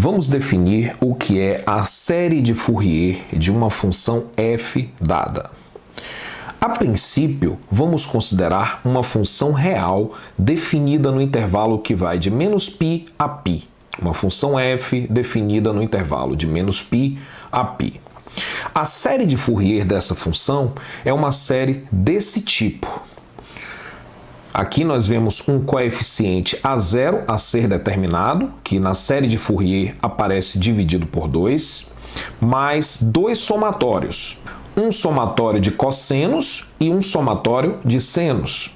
Vamos definir o que é a série de Fourier de uma função f dada. A princípio, vamos considerar uma função real definida no intervalo que vai de -π a π. Uma função f definida no intervalo de -π a π. A série de Fourier dessa função é uma série desse tipo. Aqui nós vemos um coeficiente A0 a ser determinado, que na série de Fourier aparece dividido por 2, mais dois somatórios. Um somatório de cossenos e um somatório de senos.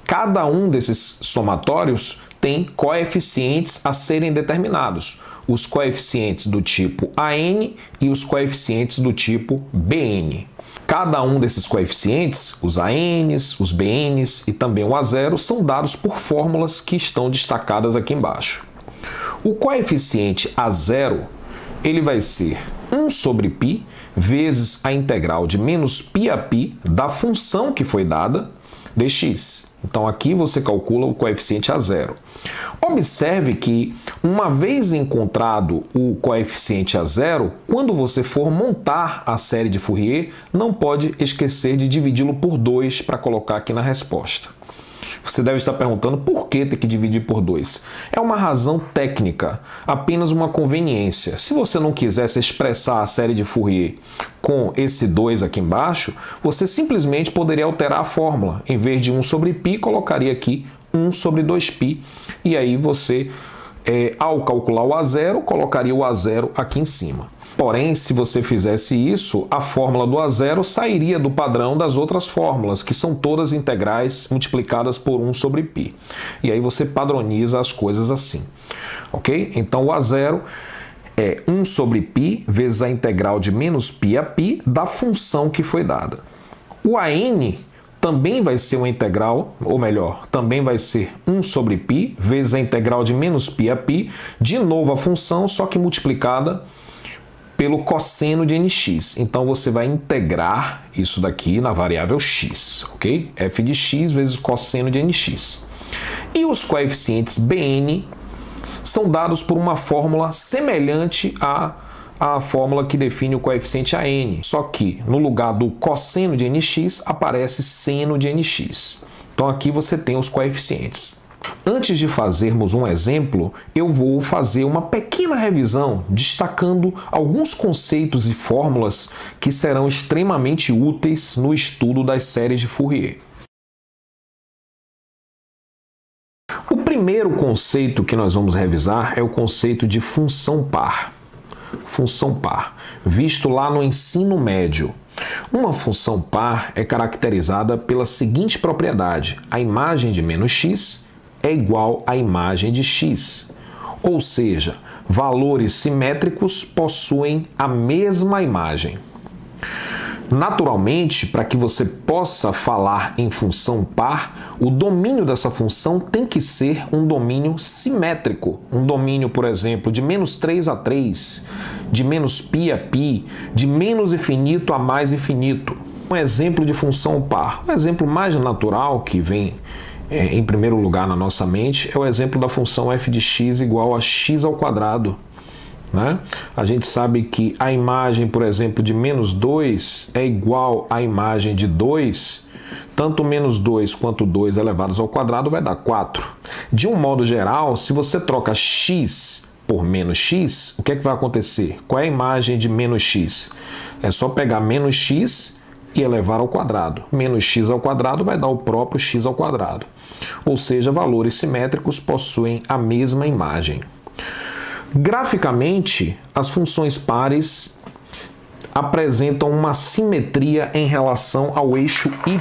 Cada um desses somatórios tem coeficientes a serem determinados. Os coeficientes do tipo AN e os coeficientes do tipo BN. Cada um desses coeficientes, os ANs, os BNs e também o A0, são dados por fórmulas que estão destacadas aqui embaixo. O coeficiente A0, ele vai ser 1 sobre π vezes a integral de -π a π da função que foi dada dx. Então aqui você calcula o coeficiente A0. Observe que, uma vez encontrado o coeficiente A0, quando você for montar a série de Fourier, não pode esquecer de dividi-lo por 2 para colocar aqui na resposta. Você deve estar perguntando por que ter que dividir por 2. É uma razão técnica, apenas uma conveniência. Se você não quisesse expressar a série de Fourier com esse 2 aqui embaixo, você simplesmente poderia alterar a fórmula. Em vez de 1 sobre π, colocaria aqui 1 sobre 2π. E aí você, ao calcular o A0, colocaria o A0 aqui em cima. Porém, se você fizesse isso, a fórmula do A0 sairia do padrão das outras fórmulas, que são todas integrais multiplicadas por 1 sobre π. E aí você padroniza as coisas assim. Ok? Então o A0 é 1 sobre π vezes a integral de -π a π da função que foi dada. O AN também vai ser uma integral, ou melhor, também vai ser 1 sobre π vezes a integral de -π a π, de novo a função, só que multiplicada pelo cosseno de nx. Então você vai integrar isso daqui na variável x, ok? f de x vezes cosseno de nx. E os coeficientes Bn são dados por uma fórmula semelhante à fórmula que define o coeficiente AN, só que no lugar do cosseno de nx aparece seno de nx. Então aqui você tem os coeficientes. Antes de fazermos um exemplo, eu vou fazer uma pequena revisão destacando alguns conceitos e fórmulas que serão extremamente úteis no estudo das séries de Fourier. O primeiro conceito que nós vamos revisar é o conceito de função par. Função par, visto lá no ensino médio. Uma função par é caracterizada pela seguinte propriedade: a imagem de -x é igual à imagem de x, ou seja, valores simétricos possuem a mesma imagem. Naturalmente, para que você possa falar em função par, o domínio dessa função tem que ser um domínio simétrico. Um domínio, por exemplo, de -3 a 3, de -π a π, de menos infinito a mais infinito. Um exemplo de função par. O exemplo mais natural que vem em primeiro lugar na nossa mente é o exemplo da função f de x igual a x ao quadrado. Né? A gente sabe que a imagem, por exemplo, de -2 é igual à imagem de 2, tanto -2 quanto 2 elevados ao quadrado vai dar 4. De um modo geral, se você troca x por -x, o que é que vai acontecer? Qual é a imagem de -x? É só pegar -x e elevar ao quadrado. -x ao quadrado vai dar o próprio x ao quadrado. Ou seja, valores simétricos possuem a mesma imagem. Graficamente, as funções pares apresentam uma simetria em relação ao eixo y.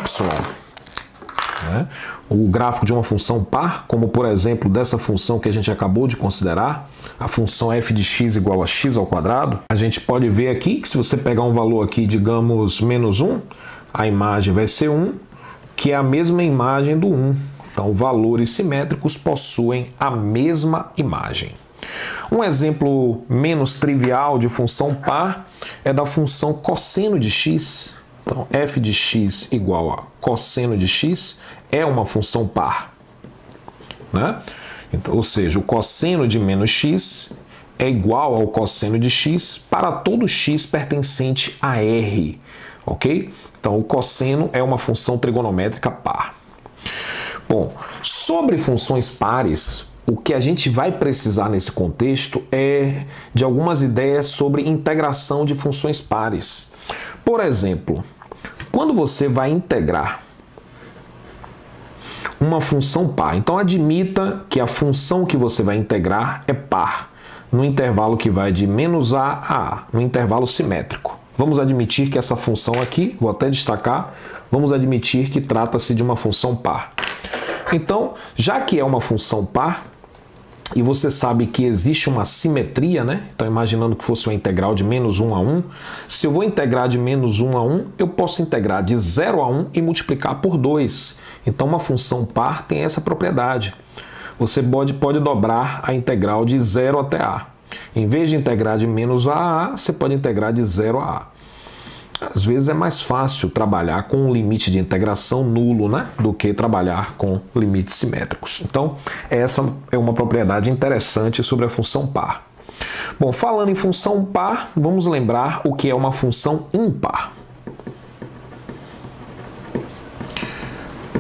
Né? O gráfico de uma função par, como por exemplo dessa função que a gente acabou de considerar, a função f de x igual a x ao quadrado, a gente pode ver aqui que se você pegar um valor aqui, digamos, -1, a imagem vai ser 1, que é a mesma imagem do 1. Então, valores simétricos possuem a mesma imagem. Um exemplo menos trivial de função par é da função cosseno de x. Então, f de x igual a cosseno de x é uma função par. Né? Então, ou seja, o cosseno de -x é igual ao cosseno de x para todo x pertencente a R, ok? Então, o cosseno é uma função trigonométrica par. Bom, sobre funções pares, o que a gente vai precisar nesse contexto é de algumas ideias sobre integração de funções pares. Por exemplo, quando você vai integrar uma função par, então admita que a função que você vai integrar é par, no intervalo que vai de menos a a, no intervalo simétrico. Vamos admitir que essa função aqui, vou até destacar, vamos admitir que trata-se de uma função par. Então, já que é uma função par, e você sabe que existe uma simetria, né? Então, imaginando que fosse uma integral de menos 1 a 1, se eu vou integrar de menos 1 a 1, eu posso integrar de 0 a 1 e multiplicar por 2. Então, uma função par tem essa propriedade. Você pode dobrar a integral de 0 até a. Em vez de integrar de menos a, você pode integrar de 0 a a. Às vezes é mais fácil trabalhar com um limite de integração nulo, né, do que trabalhar com limites simétricos. Então, essa é uma propriedade interessante sobre a função par. Bom, falando em função par, vamos lembrar o que é uma função ímpar.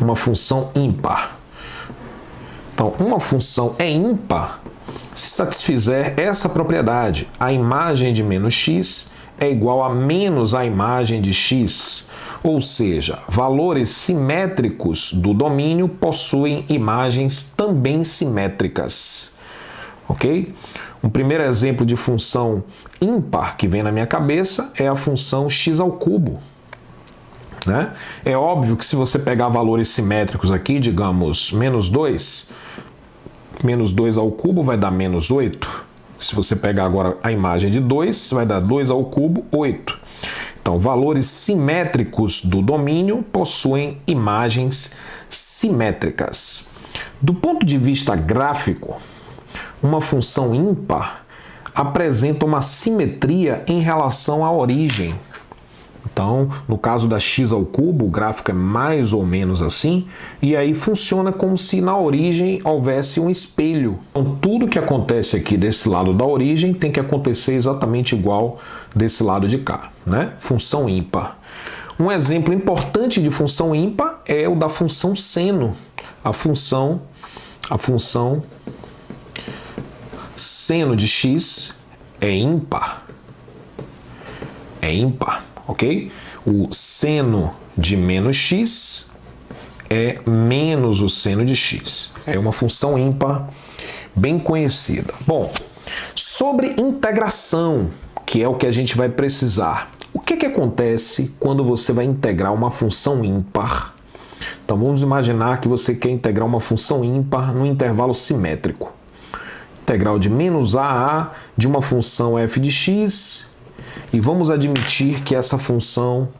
Uma função ímpar. Então, uma função é ímpar se satisfizer essa propriedade. A imagem de menos x é igual a menos a imagem de x, ou seja, valores simétricos do domínio possuem imagens também simétricas. Ok? Um primeiro exemplo de função ímpar que vem na minha cabeça é a função x ao cubo. Né? É óbvio que se você pegar valores simétricos aqui, digamos, menos 2 ao cubo vai dar menos 8. Se você pegar agora a imagem de 2, vai dar 2 ao cubo, 8. Então, valores simétricos do domínio possuem imagens simétricas. Do ponto de vista gráfico, uma função ímpar apresenta uma simetria em relação à origem. Então, no caso da x ao cubo, o gráfico é mais ou menos assim, e aí funciona como se na origem houvesse um espelho. Então, tudo que acontece aqui desse lado da origem tem que acontecer exatamente igual desse lado de cá, né? Função ímpar. Um exemplo importante de função ímpar é o da função seno. A função seno de x é ímpar. É ímpar. Ok? O seno de menos x é menos o seno de x. É uma função ímpar bem conhecida. Bom, sobre integração, que é o que a gente vai precisar. O que acontece quando você vai integrar uma função ímpar? Então vamos imaginar que você quer integrar uma função ímpar no intervalo simétrico. Integral de menos a de uma função f de x. E vamos admitir que essa função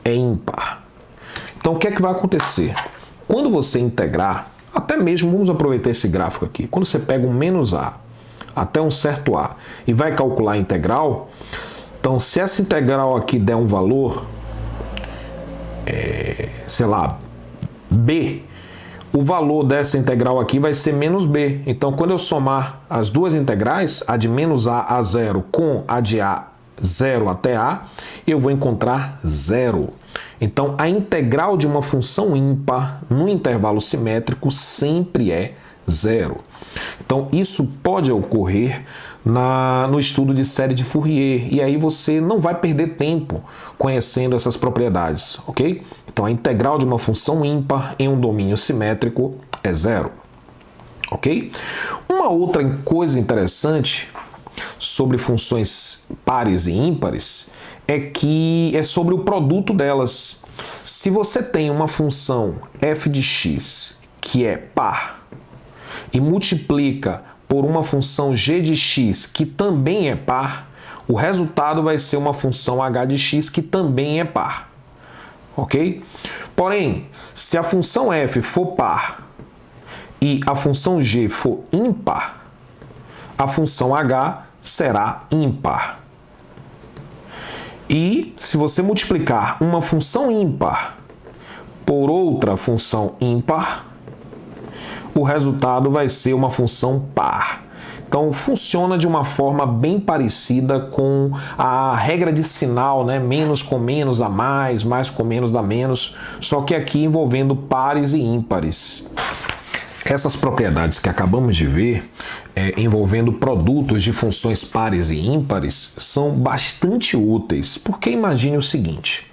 é ímpar. Então, o que é que vai acontecer? Quando você integrar, até mesmo, vamos aproveitar esse gráfico aqui. Quando você pega um menos a até um certo a e vai calcular a integral, então, se essa integral aqui der um valor, sei lá, b, o valor dessa integral aqui vai ser menos b. Então, quando eu somar as duas integrais, a de menos a 0 com a de a 0 até a, eu vou encontrar zero. Então, a integral de uma função ímpar no intervalo simétrico sempre é zero. Então, isso pode ocorrer no estudo de série de Fourier, e aí você não vai perder tempo conhecendo essas propriedades, ok? Então, a integral de uma função ímpar em um domínio simétrico é zero, ok? Uma outra coisa interessante sobre funções pares e ímpares é sobre o produto delas. Se você tem uma função f de x que é par e multiplica por uma função g de x que também é par, o resultado vai ser uma função h de x que também é par, ok? Porém, se a função f for par e a função g for ímpar, a função h será ímpar. E se você multiplicar uma função ímpar por outra função ímpar, o resultado vai ser uma função par. Então funciona de uma forma bem parecida com a regra de sinal, né? Menos com menos dá mais, mais com menos dá menos, só que aqui envolvendo pares e ímpares. Essas propriedades que acabamos de ver, envolvendo produtos de funções pares e ímpares, são bastante úteis, porque imagine o seguinte: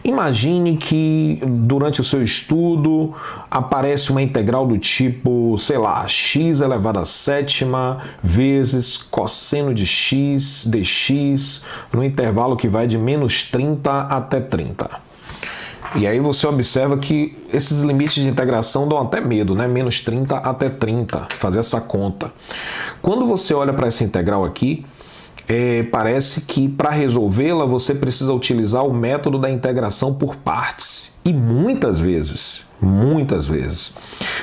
imagine que durante o seu estudo aparece uma integral do tipo, sei lá, x elevado à sétima vezes cosseno de x dx no intervalo que vai de menos 30 até 30. E aí você observa que esses limites de integração dão até medo, né? Menos 30 até 30, fazer essa conta. Quando você olha para essa integral aqui, parece que para resolvê-la você precisa utilizar o método da integração por partes. E muitas vezes.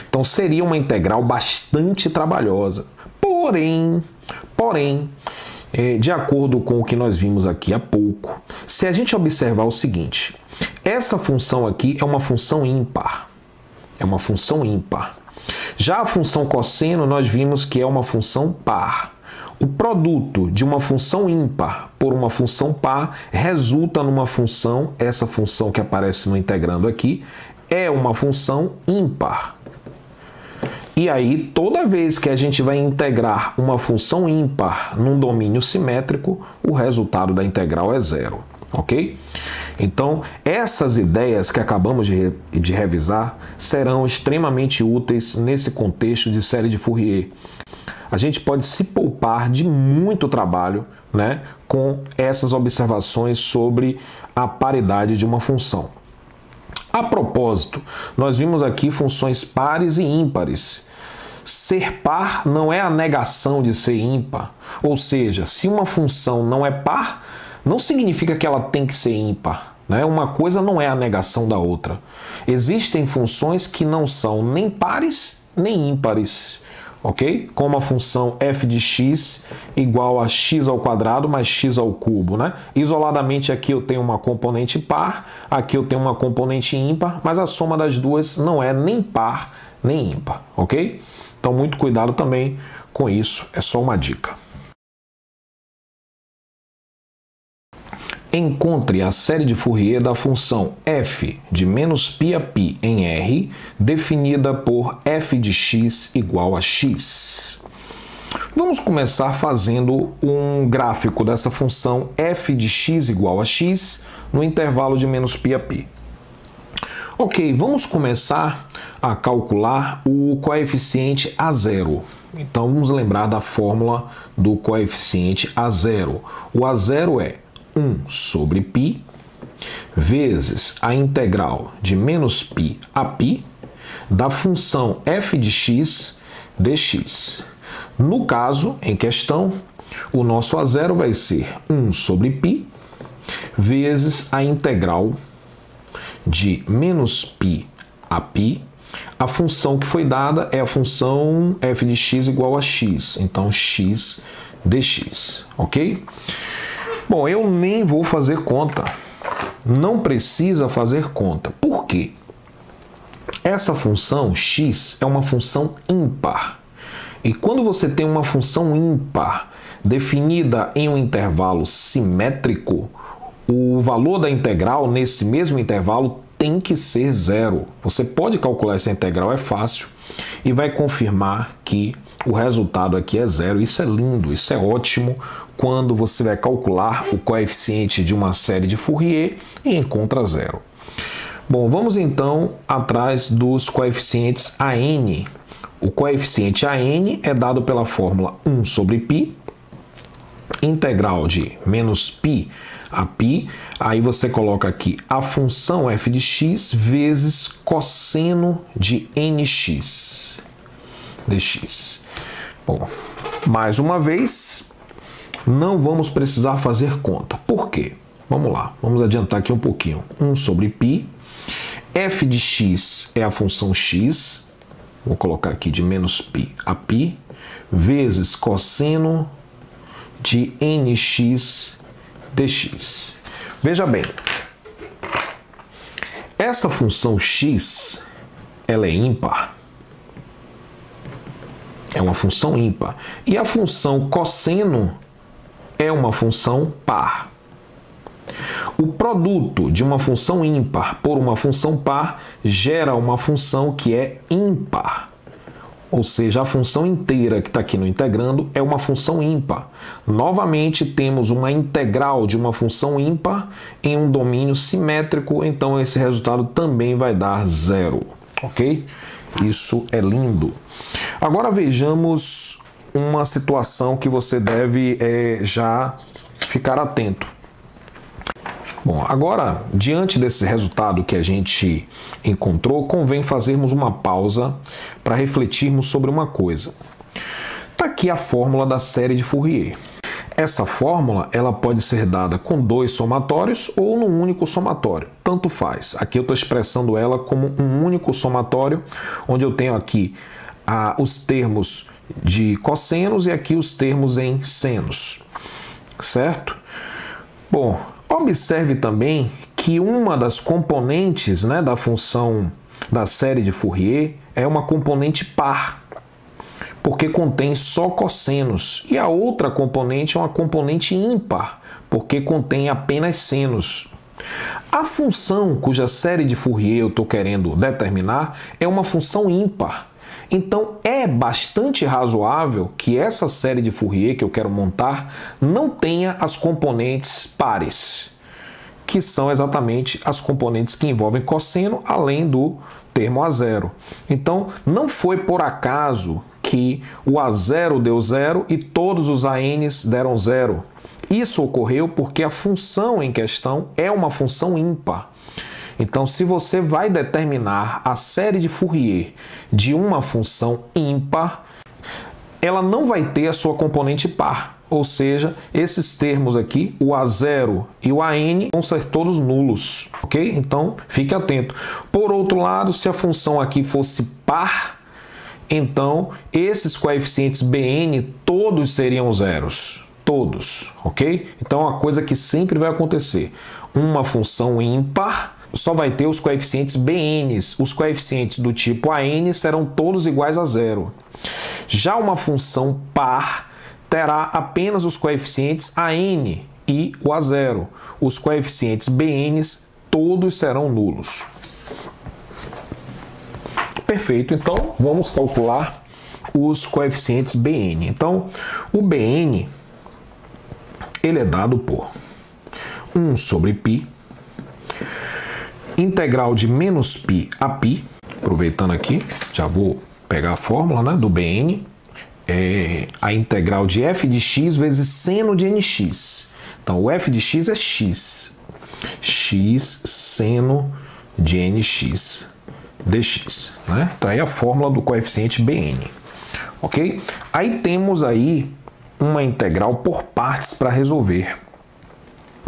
Então seria uma integral bastante trabalhosa. Porém, de acordo com o que nós vimos aqui há pouco, se a gente observar o seguinte: essa função aqui é uma função ímpar. Já a função cosseno nós vimos que é uma função par. O produto de uma função ímpar por uma função par resulta numa função, essa função que aparece no integrando aqui, é uma função ímpar. E aí, toda vez que a gente vai integrar uma função ímpar num domínio simétrico, o resultado da integral é zero, ok? Então, essas ideias que acabamos de revisar serão extremamente úteis nesse contexto de série de Fourier. A gente pode se poupar de muito trabalho, né, com essas observações sobre a paridade de uma função. A propósito, nós vimos aqui funções pares e ímpares. Ser par não é a negação de ser ímpar. Ou seja, se uma função não é par, não significa que ela tem que ser ímpar, né? Uma coisa não é a negação da outra. Existem funções que não são nem pares nem ímpares, ok? Como a função f de x igual a x ao quadrado mais x ao cubo, né? Isoladamente aqui eu tenho uma componente par, aqui eu tenho uma componente ímpar, mas a soma das duas não é nem par nem ímpar, ok? Então muito cuidado também com isso, é só uma dica. Encontre a série de Fourier da função f de menos π a π em R, definida por f de x igual a x. Vamos começar fazendo um gráfico dessa função f de x igual a x no intervalo de menos π a π. Ok, vamos começar a calcular o coeficiente A0. Então vamos lembrar da fórmula do coeficiente A0. O A0 é 1 sobre π vezes a integral de menos π a π da função f de x dx. No caso em questão, o nosso A0 vai ser 1 sobre π vezes a integral de menos π a π. A função que foi dada é a função f de x igual a x, então x dx, ok? Bom, eu nem vou fazer conta, não precisa fazer conta. Por quê? Essa função x é uma função ímpar. E quando você tem uma função ímpar definida em um intervalo simétrico, o valor da integral nesse mesmo intervalo tem que ser zero. Você pode calcular essa integral, é fácil, e vai confirmar que o resultado aqui é zero. Isso é lindo, isso é ótimo quando você vai calcular o coeficiente de uma série de Fourier e encontra zero. Bom, vamos então atrás dos coeficientes AN. O coeficiente AN é dado pela fórmula 1 sobre π, integral de menos π a π, aí você coloca aqui a função f de x vezes cosseno de nx dx. Bom, mais uma vez, não vamos precisar fazer conta. Por quê? Vamos lá, vamos adiantar aqui um pouquinho. 1 sobre π, f de x é a função x, vou colocar aqui de menos π a π, vezes cosseno de nx dx. Veja bem, essa função x, ela é ímpar. é uma função ímpar. E a função cosseno é uma função par. O produto de uma função ímpar por uma função par gera uma função que é ímpar. Ou seja, a função inteira que está aqui no integrando é uma função ímpar. Novamente, temos uma integral de uma função ímpar em um domínio simétrico, então esse resultado também vai dar zero, ok? Isso é lindo. Agora vejamos uma situação que você deve já ficar atento. Bom, agora, diante desse resultado que a gente encontrou, convém fazermos uma pausa para refletirmos sobre uma coisa. Está aqui a fórmula da série de Fourier. Essa fórmula ela pode ser dada com dois somatórios ou num único somatório, tanto faz. Aqui eu estou expressando ela como um único somatório, onde eu tenho aqui os termos de cossenos e aqui os termos em senos, certo? Bom, observe também que uma das componentes, né, da função da série de Fourier é uma componente par, porque contém só cossenos, e a outra componente é uma componente ímpar, porque contém apenas senos. A função cuja série de Fourier eu estou querendo determinar é uma função ímpar. Então é bastante razoável que essa série de Fourier que eu quero montar não tenha as componentes pares, que são exatamente as componentes que envolvem cosseno, além do termo A0. Então não foi por acaso que o A0 deu zero e todos os ANs deram zero. Isso ocorreu porque a função em questão é uma função ímpar. Então, se você vai determinar a série de Fourier de uma função ímpar, ela não vai ter a sua componente par. Ou seja, esses termos aqui, o A0 e o AN, vão ser todos nulos, ok? Então, fique atento. Por outro lado, se a função aqui fosse par, então esses coeficientes BN todos seriam zeros. Todos, ok? Então, é uma coisa que sempre vai acontecer. Uma função ímpar só vai ter os coeficientes BNs. Os coeficientes do tipo AN serão todos iguais a zero. Já uma função par terá apenas os coeficientes AN e o A0. Os coeficientes BNs todos serão nulos. Perfeito, então vamos calcular os coeficientes BN. Então, o BN ele é dado por 1 sobre π, integral de menos π a π, aproveitando aqui, já vou pegar a fórmula, né, do BN, é a integral de f de x vezes seno de nx. Então, o f de x é x, x seno de nx dx, né? Então, aí a fórmula do coeficiente BN, ok? Aí temos aí uma integral por partes para resolver.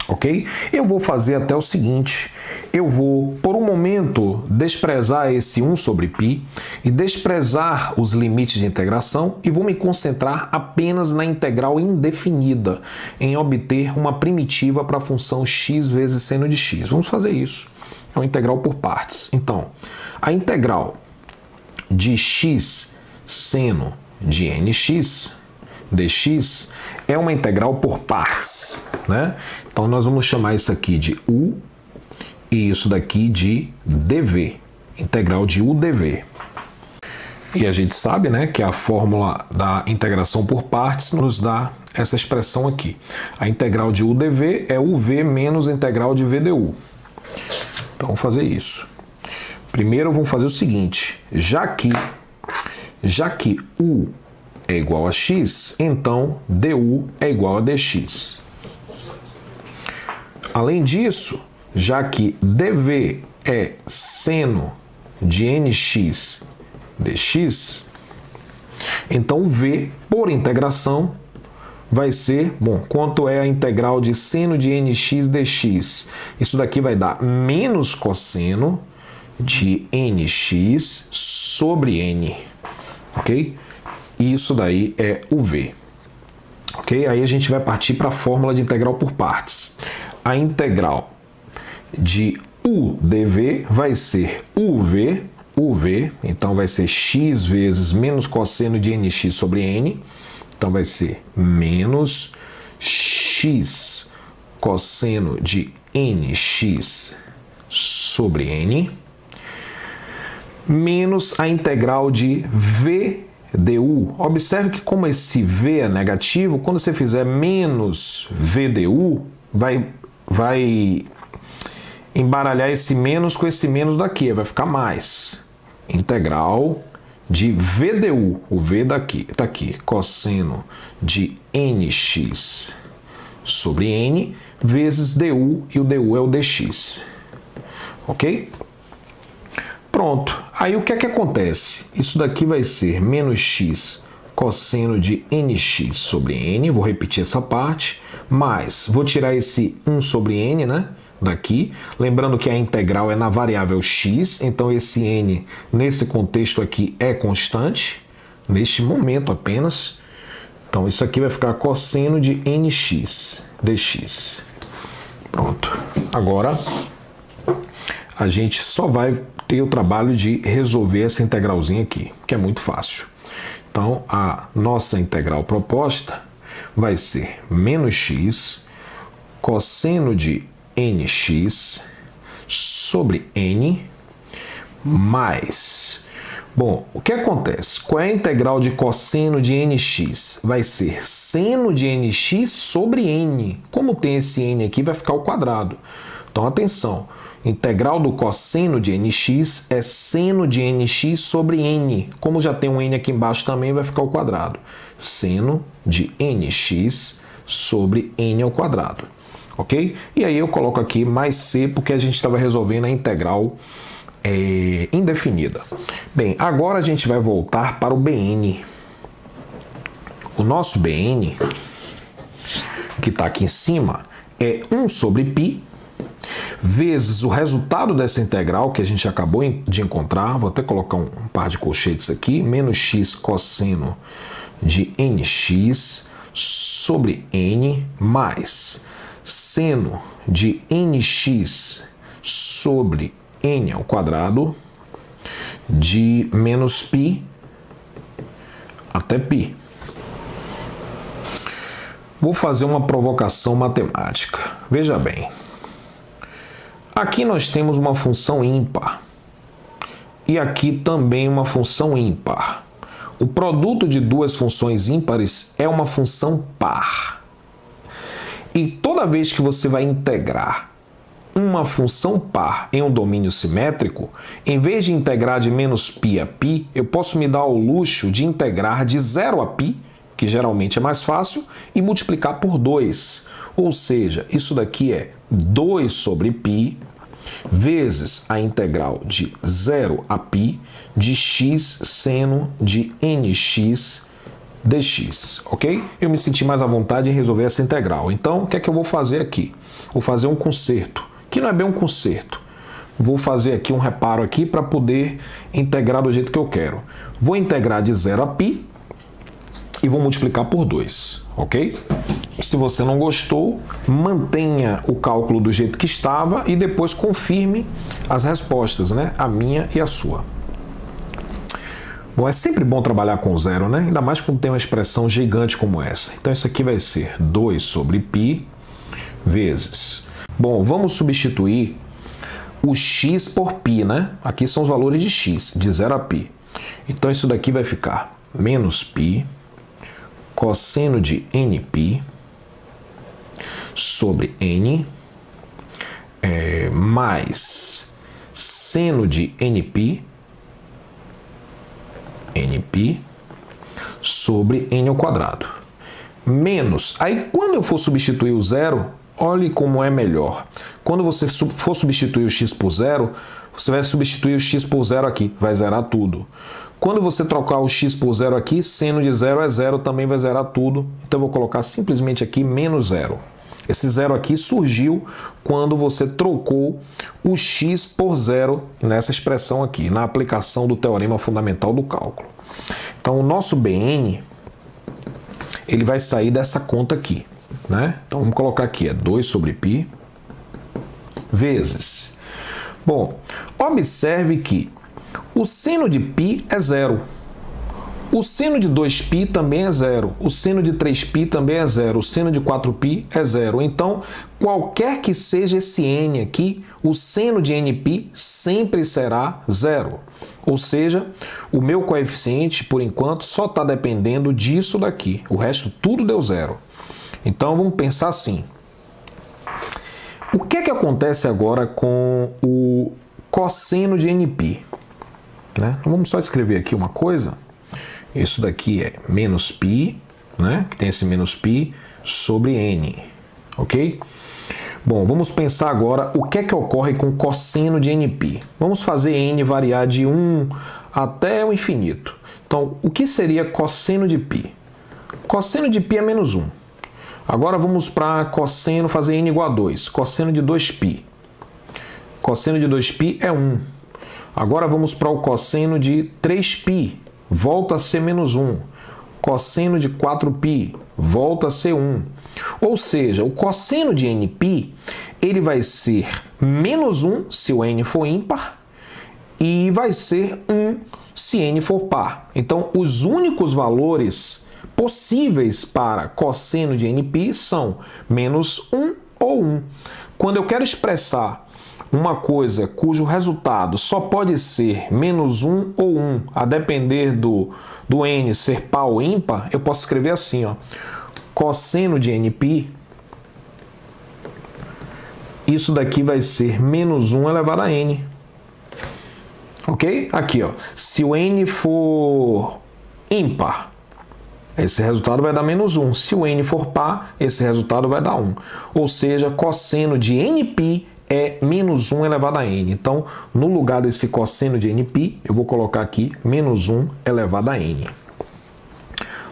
Ok? Eu vou fazer até o seguinte, eu vou, por um momento, desprezar esse 1 sobre π e desprezar os limites de integração e vou me concentrar apenas na integral indefinida, em obter uma primitiva para a função x vezes seno de x. Vamos fazer isso. É uma integral por partes. Então, a integral de x seno de nx dx é uma integral por partes, né? Então nós vamos chamar isso aqui de u e isso daqui de dv, integral de u dv. E a gente sabe, né, que a fórmula da integração por partes nos dá essa expressão aqui. A integral de u dv é uv menos a integral de v du. Então vamos fazer isso. Primeiro vamos fazer o seguinte, já que u é igual a x, então du é igual a dx. Além disso, já que dv é seno de nx dx, então v, por integração, vai ser, bom, quanto é a integral de seno de nx dx? Isso daqui vai dar menos cosseno de nx sobre n, ok? E isso daí é o v. Ok? Aí a gente vai partir para a fórmula de integral por partes. A integral de u dv vai ser uv o v, então vai ser x vezes menos cosseno de nx sobre n, então vai ser menos x cosseno de nx sobre n, menos a integral de v du. Observe que como esse v é negativo, quando você fizer menos v du, vai embaralhar esse menos com esse menos daqui, vai ficar mais. Integral de v du, o v daqui, tá aqui, cosseno de nx sobre n, vezes du, e o du é o dx. Ok? Pronto. Aí o que é que acontece? Isso daqui vai ser menos x cosseno de nx sobre n, vou repetir essa parte, mais, vou tirar esse 1 sobre n, né, daqui, lembrando que a integral é na variável x, então esse n, nesse contexto aqui, é constante, neste momento apenas, então isso aqui vai ficar cosseno de nx dx. Pronto. Agora, a gente só vai ter o trabalho de resolver essa integralzinha aqui, que é muito fácil. Então, a nossa integral proposta vai ser menos x cosseno de nx sobre n mais... Bom, o que acontece? Qual é a integral de cosseno de nx? Vai ser seno de nx sobre n. Como tem esse n aqui, vai ficar ao quadrado. Então, atenção. Integral do cosseno de nx é seno de nx sobre n. Como já tem um n aqui embaixo também, vai ficar ao quadrado. Seno de nx sobre n ao quadrado. Ok? E aí eu coloco aqui mais c, porque a gente estava resolvendo a integral indefinida. Bem, agora a gente vai voltar para o bn. O nosso bn, que está aqui em cima, é 1 sobre π, vezes o resultado dessa integral que a gente acabou de encontrar, vou até colocar um par de colchetes aqui, menos x cosseno de nx sobre n mais seno de nx sobre n ao quadrado de menos π até π. Vou fazer uma provocação matemática. Veja bem. Aqui nós temos uma função ímpar e aqui também uma função ímpar. O produto de duas funções ímpares é uma função par. E toda vez que você vai integrar uma função par em um domínio simétrico, em vez de integrar de menos π a π, eu posso me dar ao luxo de integrar de 0 a π, que geralmente é mais fácil, e multiplicar por 2. Ou seja, isso daqui é 2 sobre π vezes a integral de 0 a π de x seno de nx dx, ok? Eu me senti mais à vontade em resolver essa integral. Então, o que é que eu vou fazer aqui? Vou fazer um conserto, que não é bem um conserto. Vou fazer aqui um reparo aqui para poder integrar do jeito que eu quero. Vou integrar de 0 a π e vou multiplicar por 2, ok? Se você não gostou, mantenha o cálculo do jeito que estava e depois confirme as respostas, né? A minha e a sua. Bom, é sempre bom trabalhar com zero, né? Ainda mais quando tem uma expressão gigante como essa. Então isso aqui vai ser 2 sobre π vezes... Bom, vamos substituir o x por π, né? Aqui são os valores de x, de 0 a π. Então isso daqui vai ficar menos π cosseno de nπ sobre n mais seno de nπ sobre n ao quadrado. Menos, aí quando eu for substituir o zero, olhe como é melhor. Quando você for substituir o x por zero, você vai substituir o x por zero aqui, vai zerar tudo. Quando você trocar o x por zero aqui, seno de zero é zero, também vai zerar tudo. Então eu vou colocar simplesmente aqui menos zero. Esse zero aqui surgiu quando você trocou o x por zero nessa expressão aqui, na aplicação do teorema fundamental do cálculo. Então o nosso bn, ele vai sair dessa conta aqui, né? Então vamos colocar aqui, é 2 sobre π vezes... Bom, observe que O seno de π é zero. O seno de 2π também é zero. O seno de 3π também é zero. O seno de 4π é zero. Então, qualquer que seja esse n aqui, o seno de nπ sempre será zero. Ou seja, o meu coeficiente, por enquanto, só está dependendo disso daqui. O resto tudo deu zero. Então, vamos pensar assim. O que é que acontece agora com o cosseno de nπ? Né? Então, vamos só escrever aqui uma coisa. Isso daqui é menos π, né? Que tem esse menos π sobre n, ok? Bom, vamos pensar agora o que é que ocorre com o cosseno de nπ. Vamos fazer n variar de 1 até o infinito. Então, o que seria cosseno de π? Cosseno de π é menos 1. Agora vamos para cosseno, fazer n igual a 2. Cosseno de 2π. Cosseno de 2π é 1. Agora vamos para o cosseno de 3π. Volta a ser menos 1. Cosseno de 4π volta a ser 1. Ou seja, o cosseno de nπ ele vai ser menos 1 se o n for ímpar e vai ser 1 se n for par. Então, os únicos valores possíveis para cosseno de nπ são menos 1 ou 1. Quando eu quero expressar uma coisa cujo resultado só pode ser menos 1 ou 1, a depender do n ser par ou ímpar, eu posso escrever assim, ó, cosseno de nπ, isso daqui vai ser menos 1 elevado a n. Ok? Aqui, ó, se o n for ímpar, esse resultado vai dar menos 1. Se o n for par, esse resultado vai dar 1. Ou seja, cosseno de nπ é menos 1 elevado a n. Então, no lugar desse cosseno de nπ, eu vou colocar aqui menos 1 elevado a n.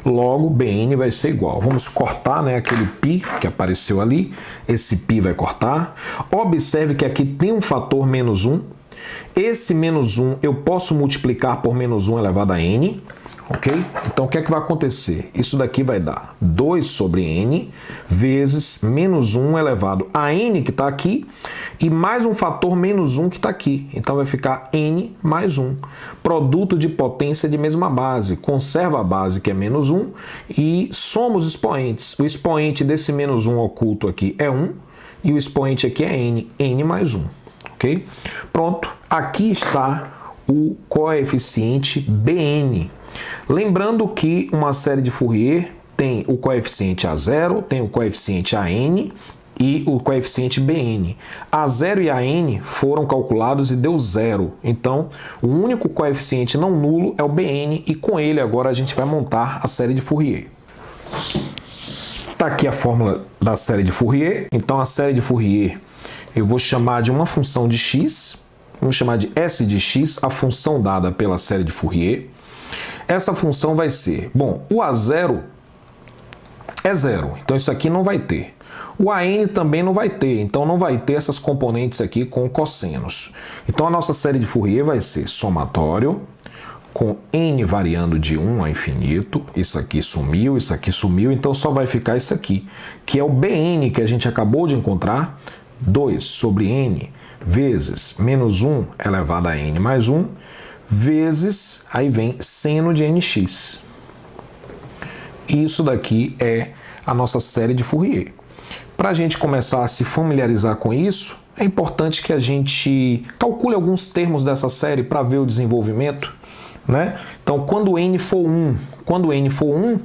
Logo, bn vai ser igual. Vamos cortar, né, aquele π que apareceu ali. Esse π vai cortar. Observe que aqui tem um fator menos 1. Esse menos 1 eu posso multiplicar por menos 1 elevado a n. Ok? Então, o que é que vai acontecer? Isso daqui vai dar 2 sobre n vezes menos 1 elevado a n que está aqui e mais um fator menos 1 que está aqui. Então, vai ficar n mais 1. Produto de potência de mesma base. Conserva a base, que é menos 1, e soma os expoentes. O expoente desse menos 1 oculto aqui é 1 e o expoente aqui é n mais 1. Ok? Pronto. Aqui está o coeficiente Bn. Lembrando que uma série de Fourier tem o coeficiente A0, tem o coeficiente AN e o coeficiente Bn. A0 e AN foram calculados e deu 0. Então, o único coeficiente não nulo é o Bn e com ele agora a gente vai montar a série de Fourier. Está aqui a fórmula da série de Fourier. Então, a série de Fourier eu vou chamar de uma função de x. Vamos chamar de S de x, a função dada pela série de Fourier. Essa função vai ser, bom, o A0 é 0, então isso aqui não vai ter. O AN também não vai ter, então não vai ter essas componentes aqui com cossenos. Então a nossa série de Fourier vai ser somatório, com n variando de 1 a infinito, isso aqui sumiu, então só vai ficar isso aqui, que é o Bn que a gente acabou de encontrar, 2 sobre n vezes menos 1 elevado a n mais 1, vezes, aí vem seno de nx. Isso daqui é a nossa série de Fourier. Para a gente começar a se familiarizar com isso, é importante que a gente calcule alguns termos dessa série para ver o desenvolvimento, né? Então, quando n for 1, o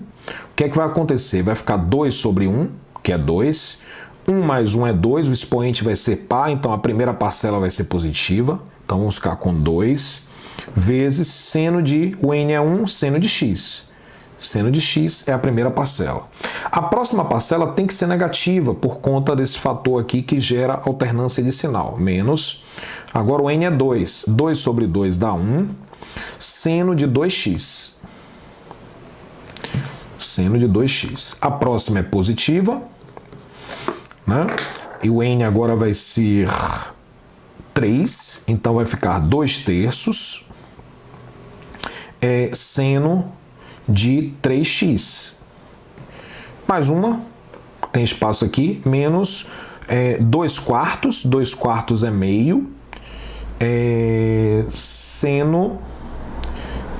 que é que vai acontecer? Vai ficar 2 sobre 1, que é 2. 1 mais 1 é 2, o expoente vai ser par, então a primeira parcela vai ser positiva. Então, vamos ficar com 2. Vezes seno de, o n é 1, seno de x. Seno de x é a primeira parcela. A próxima parcela tem que ser negativa por conta desse fator aqui que gera alternância de sinal. Menos, agora o n é 2. 2 sobre 2 dá 1. Seno de 2x. Seno de 2x. A próxima é positiva, né? E o n agora vai ser 3, então vai ficar 2 terços. É seno de 3x. Mais uma, tem espaço aqui, menos 2 quartos. 2 quartos é meio. seno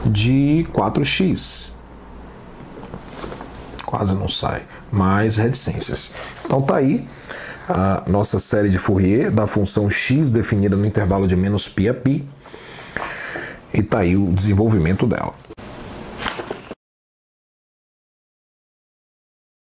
de 4x. Quase não sai, mais reticências. Então tá aí a nossa série de Fourier da função x definida no intervalo de -π a π, e tá aí o desenvolvimento dela.